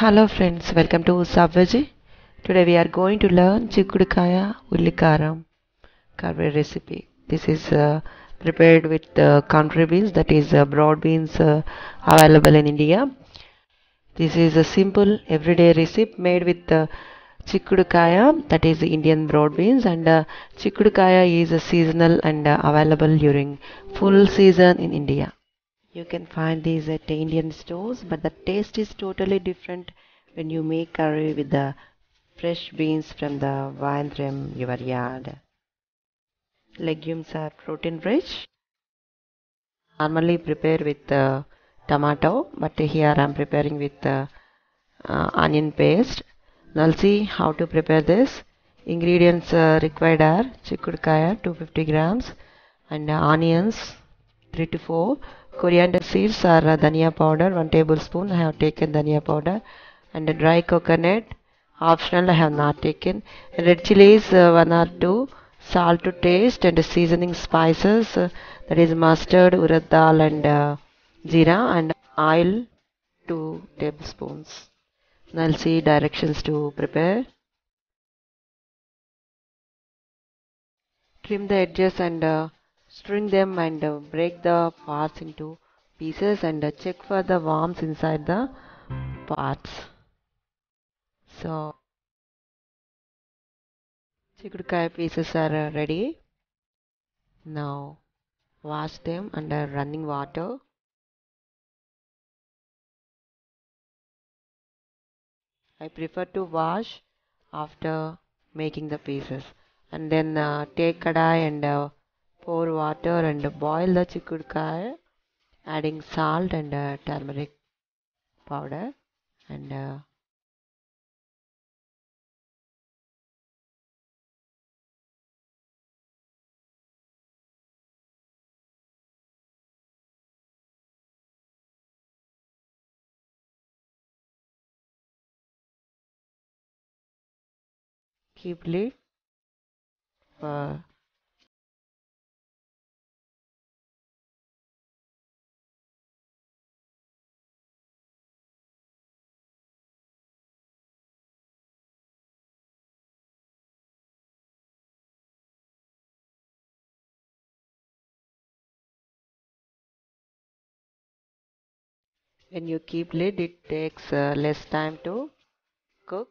Hello friends, welcome to Savvaji. Today we are going to learn Chikudukaya Ullikaram curry recipe. This is prepared with country beans, that is broad beans available in India. This is a simple everyday recipe made with Chikudukaya, that is Indian broad beans, and Chikudukaya is seasonal and available during full season in India. You can find these at Indian stores, but the taste is totally different when you make curry with the fresh beans from the vine from your yard. Legumes are protein rich. Normally prepare with tomato, but here I am preparing with onion paste. Now see how to prepare this. Ingredients required are chikudkaya 250 grams and onions 3 to 4. Coriander seeds are dhania powder 1 tablespoon. I have taken dhania powder and dry coconut optional. I have not taken. Red chilies 1 or 2. Salt to taste and seasoning spices that is mustard, urad dal and jeera and oil 2 tablespoons. Now I'll see directions to prepare. Trim the edges and string them and break the parts into pieces and check for the worms inside the parts. So chikudkaya pieces are ready. Now wash them under running water. I prefer to wash after making the pieces and then take kadai and pour water and boil the chikudkaya, adding salt and turmeric powder and keep lid for when you keep lid it takes less time to cook,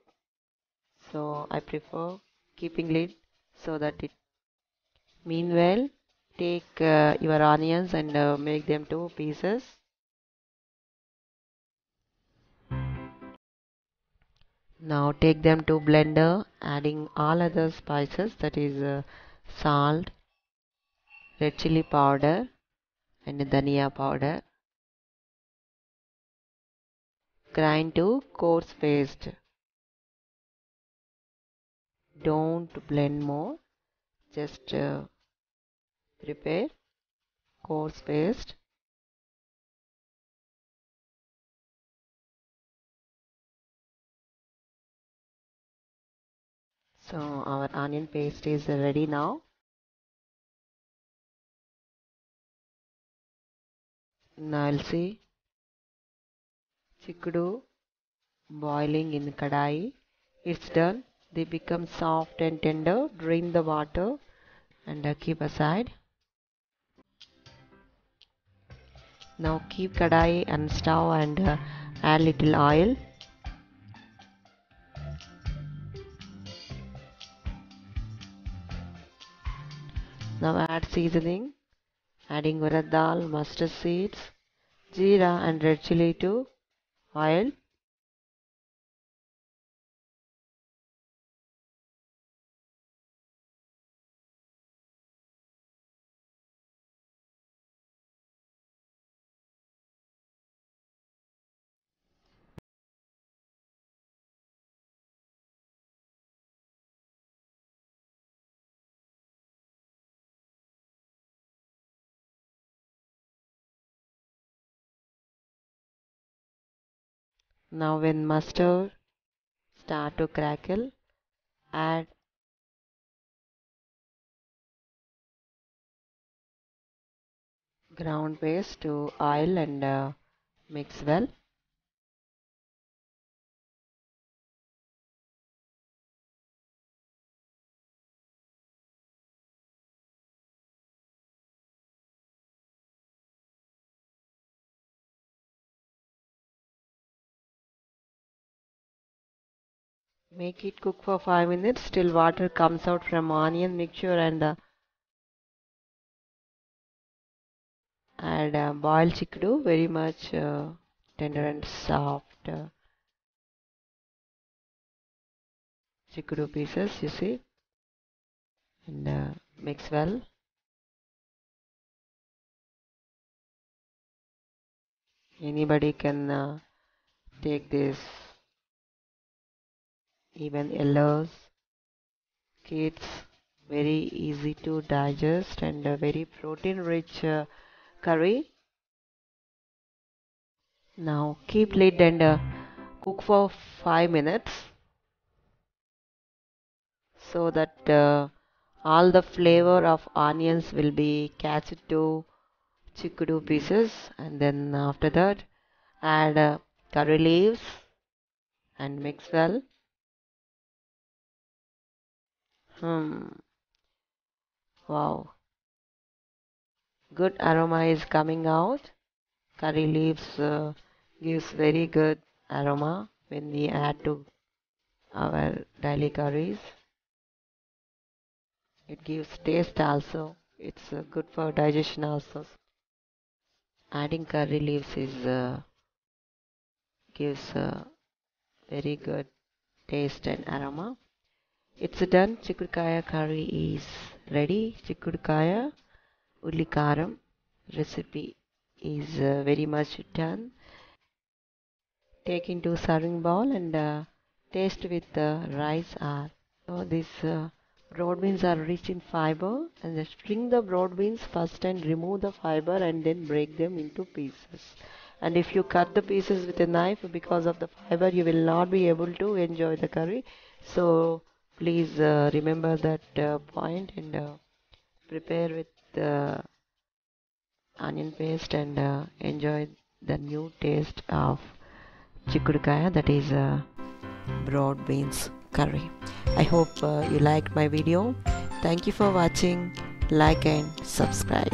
so I prefer keeping lid so that it meanwhile take your onions and make them to pieces. Now take them to blender, adding all other spices, that is salt, red chili powder and dhania powder. Grind to coarse paste. Don't blend more, just prepare coarse paste. So our onion paste is ready now. Now I'll see chikudu boiling in kadai. It's done. They become soft and tender. Drain the water and keep aside. Now keep kadai and stove and add little oil. Now add seasoning, adding urad dal, mustard seeds, jeera and red chili to oil. Now when mustard start to crackle, add ground paste to oil and mix well. Make it cook for 5 minutes till water comes out from onion mixture, and add boiled chickadee, very much tender and soft chickadee pieces, you see, and mix well. Anybody can take this, even yellows, kids, very easy to digest and very protein rich curry. Now keep lid and cook for 5 minutes so that all the flavor of onions will be catch to chickadee pieces, and then after that add curry leaves and mix well. Wow, good aroma is coming out. Curry leaves gives very good aroma when we add to our daily curries. It gives taste also. It's good for digestion also. Adding curry leaves is gives very good taste and aroma. It's done. Chikudikaya curry is ready. Chikudikaya Ullikaram recipe is very much done. Take into serving bowl and taste with rice or. So these broad beans are rich in fiber, and just string the broad beans first and remove the fiber and then break them into pieces. And if you cut the pieces with a knife, because of the fiber, you will not be able to enjoy the curry. So please remember that point and prepare with onion paste and enjoy the new taste of chikudikaya, that is broad beans curry. I hope you liked my video. Thank you for watching. Like and subscribe.